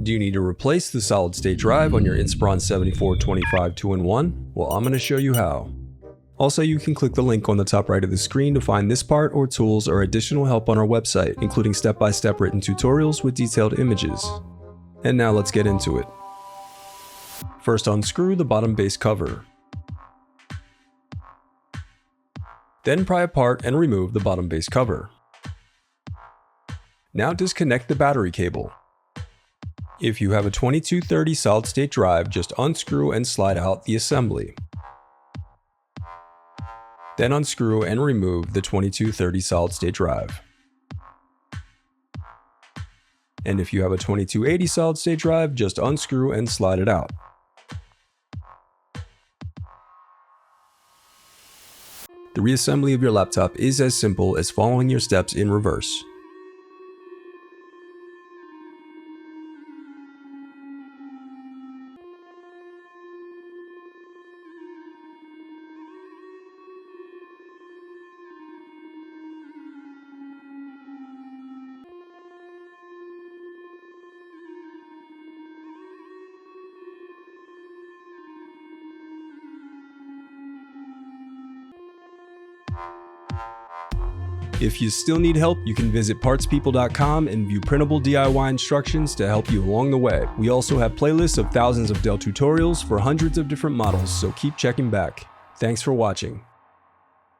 Do you need to replace the solid-state drive on your Inspiron 7425 2-in-1? Well, I'm going to show you how. Also, you can click the link on the top right of the screen to find this part or tools or additional help on our website, including step-by-step written tutorials with detailed images. And now let's get into it. First, unscrew the bottom base cover. Then pry apart and remove the bottom base cover. Now disconnect the battery cable. If you have a 2230 solid-state drive, just unscrew and slide out the assembly. Then unscrew and remove the 2230 solid-state drive. And if you have a 2280 solid-state drive, just unscrew and slide it out. The reassembly of your laptop is as simple as following your steps in reverse. If you still need help, you can visit partspeople.com and view printable DIY instructions to help you along the way. We also have playlists of thousands of Dell tutorials for hundreds of different models, so keep checking back. Thanks for watching.